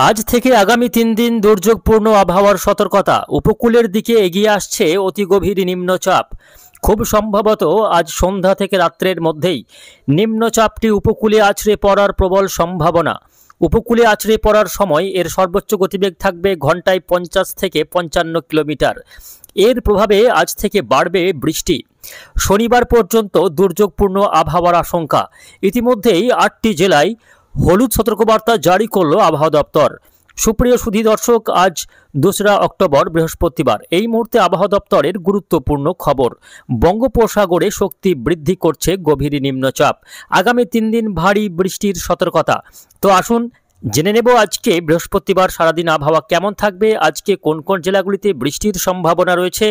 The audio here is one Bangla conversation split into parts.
আজ থেকে আগামী 3 দিন দুর্যোগপূর্ণ আবহাওয়ার সতর্কতা। উপকূলের দিকে এগিয়ে আসছে অতি গভীর নিম্নচাপ। খুব সম্ভবত আজ সন্ধ্যা থেকে রাত্রের মধ্যেই নিম্নচাপটি উপকূলে আছড়ে পড়ার প্রবল সম্ভাবনা। উপকূলে আছড়ে পড়ার সময় এর সর্বোচ্চ গতিবেগ থাকবে ঘন্টায় 50 থেকে 55 কিলোমিটার। এর প্রভাবে আজ থেকে বাড়বে বৃষ্টি। শনিবার পর্যন্ত দুর্যোগপূর্ণ আবহাওয়ার আশঙ্কা। ইতিমধ্যেই 8টি জেলায় হলুদ সতর্কবার্তা জারি করল আবহাওয়া দপ্তর। সুপ্রিয় সুধী দর্শক, আজ 2রা অক্টোবর বৃহস্পতিবার। এই মুহূর্তে আবহাওয়া দপ্তরের গুরুত্বপূর্ণ খবর। বঙ্গোপসাগরে শক্তি বৃদ্ধি করছে গভীর নিম্নচাপ। আগামী 3 দিন ভারী বৃষ্টির সতর্কতা। তো আসুন জেনে নেব আজকে বৃহস্পতিবার সারাদিন আবহাওয়া কেমন থাকবে, আজকে কোন কোন জেলাগুলিতে বৃষ্টির সম্ভাবনা রয়েছে,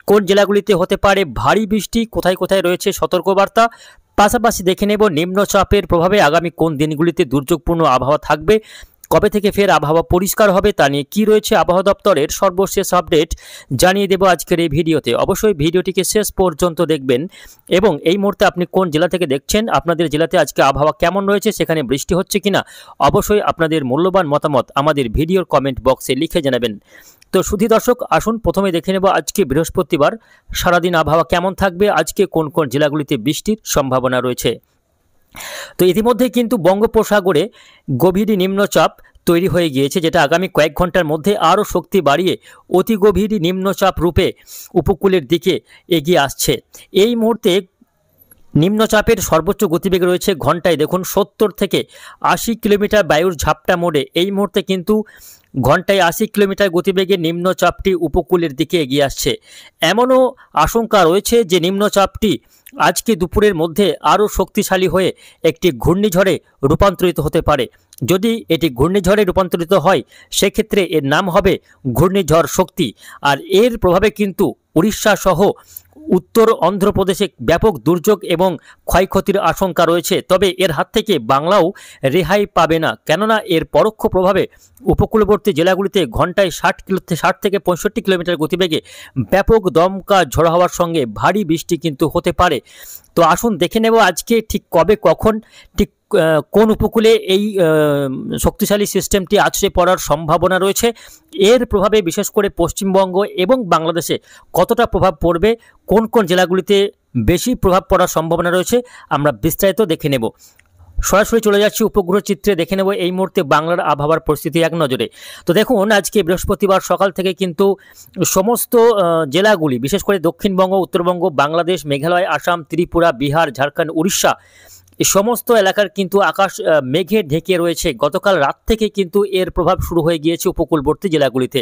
কোন জেলাগুলিতে হতে পারে ভারী বৃষ্টি, কোথায় কোথায় রয়েছে সতর্কবার্তা। পাশাপাশি দেখে নেব নিম্নচাপের প্রভাবে আগামী কোন দিনগুলিতে দুর্যোগপূর্ণ আবহাওয়া থাকবে, কবে থেকে ফের আবহাওয়া পরিষ্কার হবে তা নিয়ে কী রয়েছে আবহাওয়া দপ্তরের সর্বশেষ আপডেট জানিয়ে দেব আজকের এই ভিডিওতে। অবশ্যই ভিডিওটিকে শেষ পর্যন্ত দেখবেন এবং এই মুহূর্তে আপনি কোন জেলা থেকে দেখছেন, আপনাদের জেলাতে আজকে আবহাওয়া কেমন রয়েছে, সেখানে বৃষ্টি হচ্ছে কিনা, অবশ্যই আপনাদের মূল্যবান মতামত আমাদের ভিডিওর কমেন্ট বক্সে লিখে জানাবেন। তো সুধী দর্শক, আসুন প্রথমে দেখে নেব আজকে বৃহস্পতিবার সারাদিন আবহাওয়া কেমন থাকবে, আজকে কোন কোন জেলাগুলিতে বৃষ্টির সম্ভাবনা রয়েছে। তো ইতিমধ্যে কিন্তু বঙ্গোপসাগরে গভীর নিম্নচাপ তৈরি হয়ে গিয়েছে, যেটা আগামী কয়েক ঘন্টার মধ্যে আরও শক্তি বাড়িয়ে অতি গভীর নিম্নচাপ রূপে উপকূলের দিকে এগিয়ে আসছে। এই মুহূর্তে নিম্নচাপের সর্বোচ্চ গতিবেগ রয়েছে ঘন্টায় দেখুন 70 থেকে 80 কিলোমিটার বায়ুর ঝাপটা মোড়ে। এই মুহূর্তে কিন্তু ঘন্টায় 80 কিলোমিটার গতিবেগে নিম্নচাপটি উপকূলের দিকে এগিয়ে আসছে। এমনও আশঙ্কা রয়েছে যে নিম্নচাপটি আজকে দুপুরের মধ্যে আরও শক্তিশালী হয়ে একটি ঘূর্ণিঝড়ে রূপান্তরিত হতে পারে। যদি এটি ঘূর্ণিঝড়ে রূপান্তরিত হয় সেক্ষেত্রে এর নাম হবে ঘূর্ণিঝড় শক্তি। আর এর প্রভাবে কিন্তু উড়িষ্যা সহ উত্তর অন্ধ্রপ্রদেশে ব্যাপক দুর্যোগ এবং ক্ষয়ক্ষতির আশঙ্কা রয়েছে। তবে এর হাত থেকে বাংলাও রেহাই পাবে না, কেননা এর পরোক্ষ প্রভাবে উপকূলবর্তী জেলাগুলিতে ঘন্টায় 60 থেকে 65 কিলোমিটার গতিবেগে ব্যাপক দমকা ঝড়ো হওয়ার সঙ্গে ভারী বৃষ্টি কিন্তু হতে পারে। তো আসুন দেখে নেব আজকে ঠিক কবে কখন ঠিক কোন উপকূলে এই শক্তিশালী সিস্টেমটি আছড়ে পড়ার সম্ভাবনা রয়েছে। এর প্রভাবে বিশেষ করে পশ্চিমবঙ্গ এবং বাংলাদেশে কতটা প্রভাব পড়বে, কোন কোন জেলাগুলিতে বেশি প্রভাব পড়ার সম্ভাবনা রয়েছে, আমরা বিস্তারিত দেখে নেব। সরাসরি চলে যাচ্ছি উপগ্রহ চিত্রে, দেখে নেব এই মুহূর্তে বাংলার আবহাওয়ার পরিস্থিতি এক নজরে। তো দেখুন আজকে বৃহস্পতিবার সকাল থেকে কিন্তু সমস্ত জেলাগুলি, বিশেষ করে দক্ষিণবঙ্গ, উত্তরবঙ্গ, বাংলাদেশ, মেঘালয়, আসাম, ত্রিপুরা, বিহার, ঝাড়খণ্ড, উড়িষ্যা, এই সমস্ত এলাকার কিন্তু আকাশ মেঘে ঢেকে রয়েছে। গতকাল রাত থেকে কিন্তু এর প্রভাব শুরু হয়ে গিয়েছে উপকূলবর্তী জেলাগুলিতে।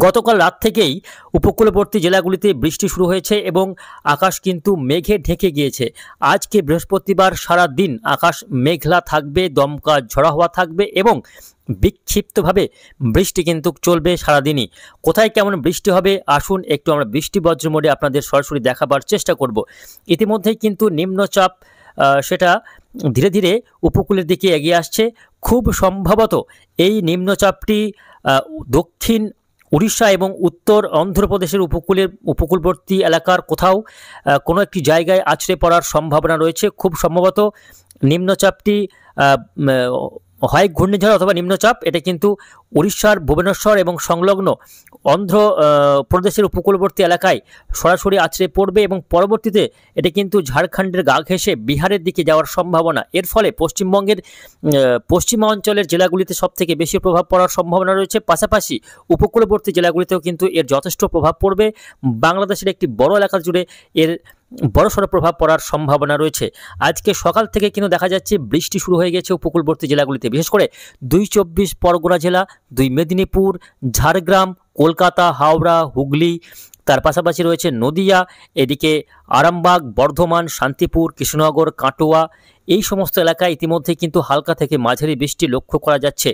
গতকাল রাত থেকেই উপকূলবর্তী জেলাগুলিতে বৃষ্টি শুরু হয়েছে এবং আকাশ কিন্তু মেঘে ঢেকে গিয়েছে। আজকে বৃহস্পতিবার সারা দিন আকাশ মেঘলা থাকবে, দমকা ঝড়ো হাওয়া থাকবে এবং বিক্ষিপ্তভাবে বৃষ্টি কিন্তু চলবে সারাদিনই। কোথায় কেমন বৃষ্টি হবে আসুন একটু আমরা বৃষ্টি বজ্র মোডে আপনাদের সরাসরি দেখাবার চেষ্টা করব। ইতিমধ্যেই কিন্তু নিম্নচাপ সেটা ধীরে ধীরে উপকূলের দিকে এগিয়ে আসছে। খুব সম্ভবত এই নিম্নচাপটি দক্ষিণ উড়িষ্যা এবং উত্তর অন্ধ্রপ্রদেশের উপকূলবর্তী এলাকার কোথাও কোনো একটি জায়গায় আছড়ে পড়ার সম্ভাবনা রয়েছে। খুব সম্ভবত নিম্নচাপটি হয় ঘূর্ণিঝড় অথবা নিম্নচাপ, এটা কিন্তু উড়িষ্যার ভুবনেশ্বর এবং সংলগ্ন অন্ধ্রপ্রদেশের উপকূলবর্তী এলাকায় সরাসরি আছড়ে পড়বে এবং পরবর্তীতে এটা কিন্তু ঝাড়খণ্ডের গা ঘেঁষে বিহারের দিকে যাওয়ার সম্ভাবনা। এর ফলে পশ্চিমবঙ্গের পশ্চিমাঞ্চলের জেলাগুলিতে সবথেকে বেশি প্রভাব পড়ার সম্ভাবনা রয়েছে। পাশাপাশি উপকূলবর্তী জেলাগুলিতেও কিন্তু এর যথেষ্ট প্রভাব পড়বে। বাংলাদেশের একটি বড় এলাকা জুড়ে এর বড়সড় প্রভাব পড়ার সম্ভাবনা রয়েছে। আজকে সকাল থেকে কিন্তু দেখা যাচ্ছে বৃষ্টি শুরু হয়ে গেছে উপকূলবর্তী জেলাগুলিতে, বিশেষ করে 2 24 পরগনা জেলা, 2 মেদিনীপুর, ঝাড়গ্রাম, কলকাতা, হাওড়া, হুগলি, তার পাশাপাশি রয়েছে নদিয়া, এদিকে আরামবাগ, বর্ধমান, শান্তিপুর, কৃষ্ণনগর, কাটোয়া, এই সমস্ত এলাকায় ইতিমধ্যে কিন্তু হালকা থেকে মাঝারি বৃষ্টি লক্ষ্য করা যাচ্ছে।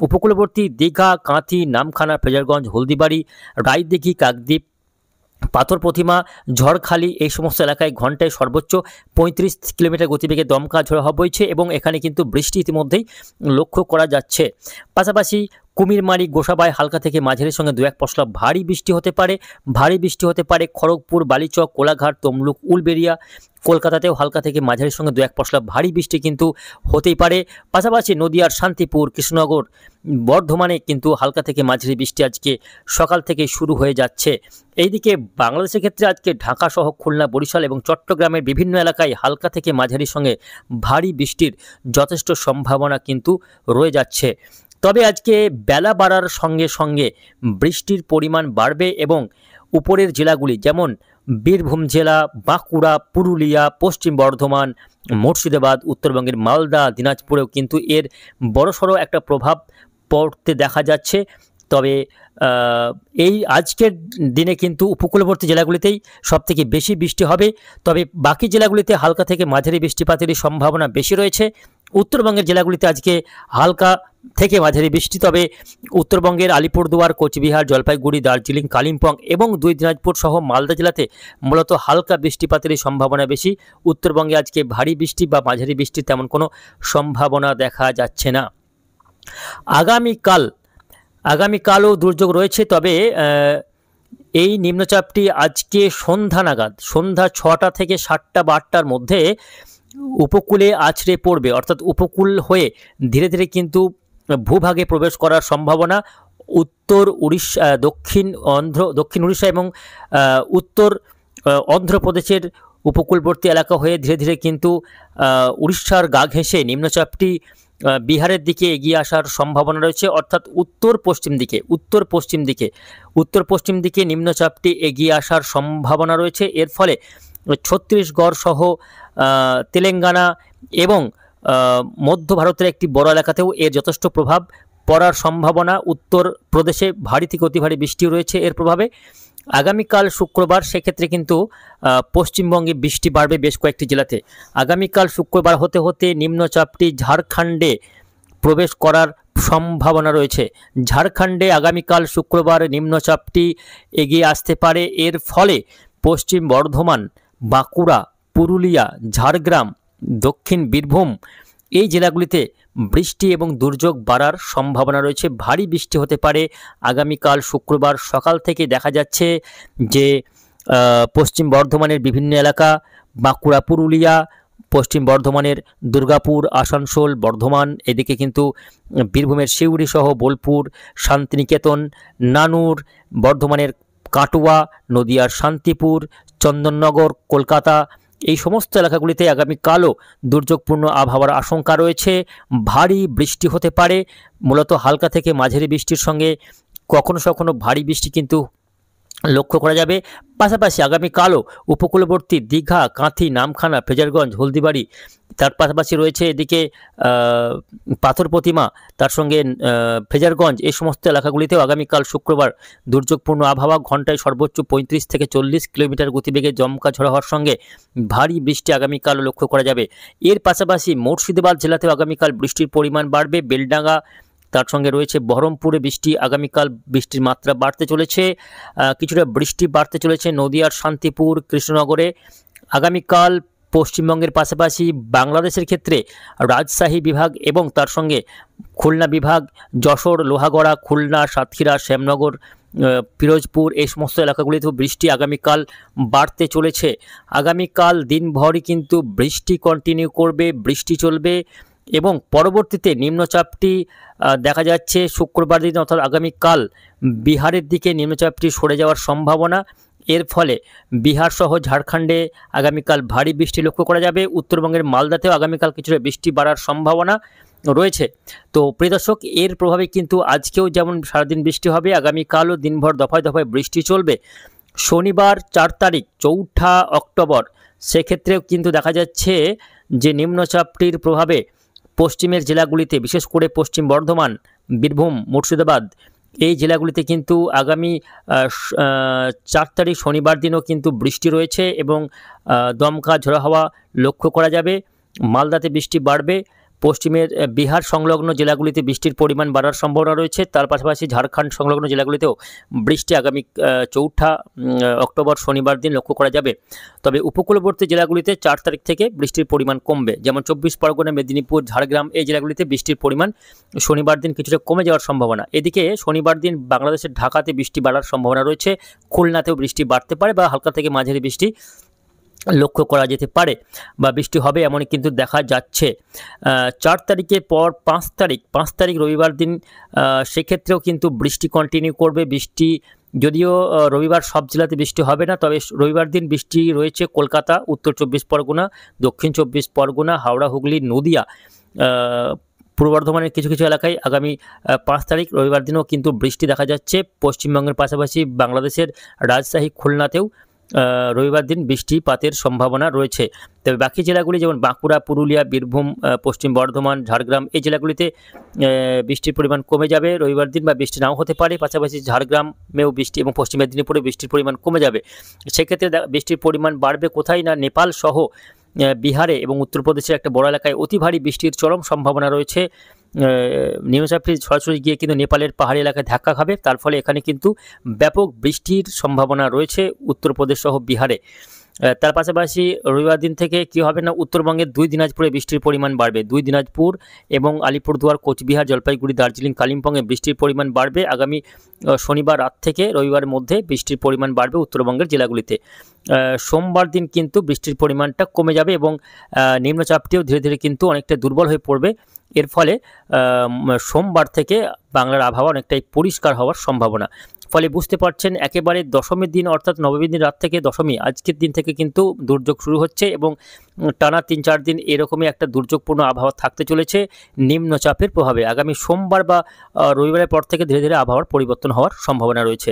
উপকূলবর্তী দীঘা, কাঁথি, নামখানা, ফ্রেজারগঞ্জ, হলদিবাড়ি, রায়দিঘি, কাকদ্বীপ, পাথর প্রতিমা, ঝড়খালি, এই সমস্ত এলাকায় ঘন্টায় সর্বোচ্চ 35 কিলোমিটার গতিবেগে দমকা ঝড়ো হাওয়া বইছে এবং এখানে কিন্তু বৃষ্টি ইতিমধ্যেই লক্ষ্য করা যাচ্ছে। পাশাপাশি কুমিরমারি, গোসাবাই হালকা থেকে মাঝারির সঙ্গে 2-1 পশলা ভারী বৃষ্টি হতে পারে। ভারী বৃষ্টি হতে পারে খড়গপুর, বালিচক, কোলাঘাট, তমলুক, উলবেড়িয়া। কলকাতাতেও হালকা থেকে মাঝারির সঙ্গে 2-1 পশলা ভারী বৃষ্টি কিন্তু হতেই পারে। পাশাপাশি নদিয়ার শান্তিপুর, কৃষ্ণনগর, বর্ধমানে কিন্তু হালকা থেকে মাঝারি বৃষ্টি আজকে সকাল থেকে শুরু হয়ে যাচ্ছে। এইদিকে বাংলাদেশের ক্ষেত্রে আজকে ঢাকা সহ খুলনা, বরিশাল এবং চট্টগ্রামের বিভিন্ন এলাকায় হালকা থেকে মাঝারির সঙ্গে ভারী বৃষ্টির যথেষ্ট সম্ভাবনা কিন্তু রয়ে যাচ্ছে। তবে আজকে বেলা বাড়ার সঙ্গে সঙ্গে বৃষ্টির পরিমাণ বাড়বে এবং উপরের জেলাগুলি যেমন বীরভূম জেলা, বাঁকুড়া, পুরুলিয়া, পশ্চিম বর্ধমান, মুর্শিদাবাদ, উত্তরবঙ্গের মালদা, দিনাজপুরেও কিন্তু এর বড়সড় একটা প্রভাব পড়তে দেখা যাচ্ছে। তবে এই আজকের দিনে কিন্তু উপকূলবর্তী জেলাগুলিতেই সবথেকে বেশি বৃষ্টি হবে। তবে বাকি জেলাগুলিতে হালকা থেকে মাঝারি বৃষ্টিপাতেরই সম্ভাবনা বেশি রয়েছে। উত্তরবঙ্গের জেলাগুলিতে আজকে হালকা থেকে মাঝারি বৃষ্টি, তবে উত্তরবঙ্গের আলিপুরদুয়ার, কোচবিহার, জলপাইগুড়ি, দার্জিলিং, কালিম্পং এবং 2 দিনাজপুর সহ মালদা জেলাতে মূলত হালকা বৃষ্টিপাতেরই সম্ভাবনা বেশি। উত্তরবঙ্গে আজকে ভারী বৃষ্টি বা মাঝারি বৃষ্টির তেমন কোনো সম্ভাবনা দেখা যাচ্ছে না। আগামীকালও দুর্যোগ রয়েছে। তবে এই নিম্নচাপটি আজকে সন্ধ্যা নাগাদ, সন্ধ্যা 6টা থেকে 7টা বা 8টার মধ্যে উপকূলে আছড়ে পড়বে, অর্থাৎ উপকূল হয়ে ধীরে ধীরে কিন্তু ভূভাগে প্রবেশ করার সম্ভাবনা। উত্তর উড়িষ্যা, দক্ষিণ উড়িষ্যা এবং উত্তর অন্ধ্রপ্রদেশের উপকূলবর্তী এলাকা হয়ে ধীরে ধীরে কিন্তু উড়িষ্যার গা ঘেঁষে নিম্নচাপটি বিহারের দিকে এগিয়ে আসার সম্ভাবনা রয়েছে, অর্থাৎ উত্তর পশ্চিম দিকে নিম্নচাপটি এগিয়ে আসার সম্ভাবনা রয়েছে। এর ফলে ছত্তিশগড় সহ তেলেঙ্গানা এবং মধ্য ভারতের একটি বড় এলাকাতেও এর যথেষ্ট প্রভাব পড়ার সম্ভাবনা। উত্তর প্রদেশে ভারী থেকে অতি ভারী বৃষ্টি রয়েছে এর প্রভাবে। আগামীকাল শুক্রবার, সেক্ষেত্রে কিন্তু পশ্চিমবঙ্গে বৃষ্টি বাড়বে বেশ কয়েকটি জেলাতে। আগামীকাল শুক্রবার হতে হতে নিম্নচাপটি ঝাড়খণ্ডে প্রবেশ করার সম্ভাবনা রয়েছে। ঝাড়খণ্ডে আগামীকাল শুক্রবার নিম্নচাপটি এগিয়ে আসতে পারে। এর ফলে পশ্চিম বর্ধমান, বাঁকুড়া, পুরুলিয়া, ঝাড়গ্রাম, দক্ষিণ বীরভূম এই জেলাগুলিতে বৃষ্টি এবং দুর্যোগ বাড়ার সম্ভাবনা রয়েছে। ভারী বৃষ্টি হতে পারে আগামীকাল শুক্রবার সকাল থেকে। দেখা যাচ্ছে যে পশ্চিম বর্ধমানের বিভিন্ন এলাকা, বাঁকুড়া, পুরুলিয়া, পশ্চিম বর্ধমানের দুর্গাপুর, আসানসোল, বর্ধমান, এদিকে কিন্তু বীরভূমের সিউড়ি সহ বোলপুর, শান্তিনিকেতন, নানুর, বর্ধমানের কাটোয়া, নদিয়ার শান্তিপুর, চন্দননগর, কলকাতা, এই সমস্ত এলাকাগুলিতে আগামীকালও দুর্যোগপূর্ণ আবহাওয়ার আশঙ্কা রয়েছে। ভারী বৃষ্টি হতে পারে, মূলত হালকা থেকে মাঝারি বৃষ্টির সঙ্গে কখনো ভারী বৃষ্টি কিন্তু লক্ষ্য করা যাবে। পাশাপাশি আগামীকালও উপকূলবর্তী দীঘা, কাঁথি, নামখানা, ফ্রেজারগঞ্জ, হলদিবাড়ি, তার পাশাপাশি রয়েছে এদিকে পাথর প্রতিমা, তার সঙ্গে ফ্রেজারগঞ্জ, এই সমস্ত এলাকাগুলিতেও আগামীকাল শুক্রবার দুর্যোগপূর্ণ আবহাওয়া। ঘন্টায় সর্বোচ্চ 35 থেকে 40 কিলোমিটার গতিবেগে দমকা ঝড় হওয়ার সঙ্গে ভারী বৃষ্টি আগামীকালও লক্ষ্য করা যাবে। এর পাশাপাশি মুর্শিদাবাদ জেলাতেও আগামীকাল বৃষ্টির পরিমাণ বাড়বে। বেলডাঙ্গা, তার সঙ্গে রয়েছে বহরমপুরে বৃষ্টি, আগামীকাল বৃষ্টির মাত্রা বাড়তে চলেছে। কিছুটা বৃষ্টি বাড়তে চলেছে নদিয়ার শান্তিপুর, কৃষ্ণনগরে। আগামীকাল পশ্চিমবঙ্গের পাশাপাশি বাংলাদেশের ক্ষেত্রে রাজশাহী বিভাগ এবং তার সঙ্গে খুলনা বিভাগ, যশোর, লোহাগড়া, খুলনা, সাতক্ষীরা, শ্যামনগর, পিরোজপুর, এই সমস্ত এলাকাগুলিতেও বৃষ্টি আগামীকাল বাড়তে চলেছে। আগামীকাল দিনভরই কিন্তু বৃষ্টি কন্টিনিউ করবে, বৃষ্টি চলবে এবং পরবর্তীতে নিম্নচাপটি দেখা যাচ্ছে শুক্রবার দিন অর্থাৎ আগামীকাল বিহারের দিকে নিম্নচাপটি সরে যাওয়ার সম্ভাবনা। এর ফলে বিহার সহ ঝাড়খণ্ডে আগামীকাল ভারী বৃষ্টি লক্ষ্য করা যাবে। উত্তরবঙ্গের মালদাতেও আগামীকাল কিছুটা বৃষ্টি বাড়ার সম্ভাবনা রয়েছে। তো প্রিয় দর্শক, এর প্রভাবে কিন্তু আজকেও যেমন সারাদিন বৃষ্টি হবে, আগামীকালও দিনভর দফায় দফায় বৃষ্টি চলবে। শনিবার 4 তারিখ 4 অক্টোবর, সেক্ষেত্রেও কিন্তু দেখা যাচ্ছে যে নিম্নচাপটির প্রভাবে পশ্চিমের জেলাগুলিতে, বিশেষ করে পশ্চিম বর্ধমান, বীরভূম, মুর্শিদাবাদ, এই জেলাগুলিতে কিন্তু আগামী 4 তারিখ শনিবার দিনও কিন্তু বৃষ্টি রয়েছে এবং দমকা ঝোড়ো হাওয়া লক্ষ্য করা যাবে। মালদাতে বৃষ্টি বাড়বে। পশ্চিমের বিহার সংলগ্ন জেলাগুলিতে বৃষ্টির পরিমাণ বাড়ার সম্ভাবনা রয়েছে। তার পাশাপাশি ঝাড়খণ্ড সংলগ্ন জেলাগুলিতেও বৃষ্টি আগামী 4 অক্টোবর শনিবার দিন লক্ষ্য করা যাবে। তবে উপকূলবর্তী জেলাগুলিতে 4 তারিখ থেকে বৃষ্টির পরিমাণ কমবে, যেমন 24 পরগনা, মেদিনীপুর, ঝাড়গ্রাম এই জেলাগুলিতে বৃষ্টির পরিমাণ শনিবার দিন কিছুটা কমে যাওয়ার সম্ভাবনা। এদিকে শনিবার দিন বাংলাদেশের ঢাকাতে বৃষ্টি বাড়ার সম্ভাবনা রয়েছে, খুলনাতেও বৃষ্টি বাড়তে পারে বা হালকা থেকে মাঝারি বৃষ্টি লক্ষ্য করা যেতে পারে বা বৃষ্টি হবে এমনই কিন্তু দেখা যাচ্ছে। 4 তারিখের পর 5 তারিখ রবিবার দিন সেক্ষেত্রেও কিন্তু বৃষ্টি কন্টিনিউ করবে। বৃষ্টি যদিও রবিবার সব জেলাতে বৃষ্টি হবে না, তবে রবিবার দিন বৃষ্টি রয়েছে কলকাতা, উত্তর 24 পরগনা, দক্ষিণ 24 পরগনা, হাওড়া, হুগলি, নদিয়া, পূর্ব বর্ধমানের কিছু কিছু এলাকায় আগামী 5 তারিখ রবিবার দিনও কিন্তু বৃষ্টি দেখা যাচ্ছে। পশ্চিমবঙ্গের পাশাপাশি বাংলাদেশের রাজশাহী, খুলনাতেও রবিবার দিন বৃষ্টিপাতের সম্ভাবনা রয়েছে। তবে বাকি জেলাগুলি যেমন বাঁকুড়া, পুরুলিয়া, বীরভূম, পশ্চিম বর্ধমান, ঝাড়গ্রাম এই জেলাগুলিতে বৃষ্টির পরিমাণ কমে যাবে রবিবার দিন, বা বৃষ্টি নাও হতে পারে। পাশাপাশি ঝাড়গ্রামেও বৃষ্টি এবং পশ্চিম মেদিনীপুরে বৃষ্টির পরিমাণ কমে যাবে। সেক্ষেত্রে বৃষ্টির পরিমাণ বাড়বে কোথায় না, নেপাল সহ বিহারে এবং উত্তরপ্রদেশের একটা বড় এলাকায় অতি ভারী বৃষ্টির চরম সম্ভাবনা রয়েছে। নিম্নচাপটি সরাসরি গিয়ে কিন্তু নেপালের পাহাড়ি এলাকায় ধাক্কা খাবে, তার ফলে এখানে কিন্তু ব্যাপক বৃষ্টির সম্ভাবনা রয়েছে উত্তরপ্রদেশ সহ বিহারে। তার পাশাপাশি রবিবার দিন থেকে কী হবে না, উত্তরবঙ্গের 2 দিনাজপুরে বৃষ্টির পরিমাণ বাড়বে। 2 দিনাজপুর এবং আলিপুরদুয়ার, কোচবিহার, জলপাইগুড়ি, দার্জিলিং, কালিম্পংয়ে বৃষ্টির পরিমাণ বাড়বে। আগামী শনিবার রাত থেকে রবিবারের মধ্যে বৃষ্টির পরিমাণ বাড়বে উত্তরবঙ্গের জেলাগুলিতে। সোমবার দিন কিন্তু বৃষ্টির পরিমাণটা কমে যাবে এবং নিম্নচাপটিও ধীরে ধীরে কিন্তু অনেকটা দুর্বল হয়ে পড়বে। এর ফলে সোমবার থেকে বাংলার আবহাওয়া অনেকটাই পরিষ্কার হওয়ার সম্ভাবনা। ফলে বুঝতে পারছেন একেবারে দশমীর দিন অর্থাৎ নবমীর দিন রাত থেকে দশমী আজকের দিন থেকে কিন্তু দুর্যোগ শুরু হচ্ছে এবং টানা 3-4 দিন এরকমই একটা দুর্যোগপূর্ণ আবহাওয়া থাকতে চলেছে নিম্নচাপের প্রভাবে। আগামী সোমবার বা রবিবারের পর থেকে ধীরে ধীরে আবহাওয়ার পরিবর্তন হওয়ার সম্ভাবনা রয়েছে।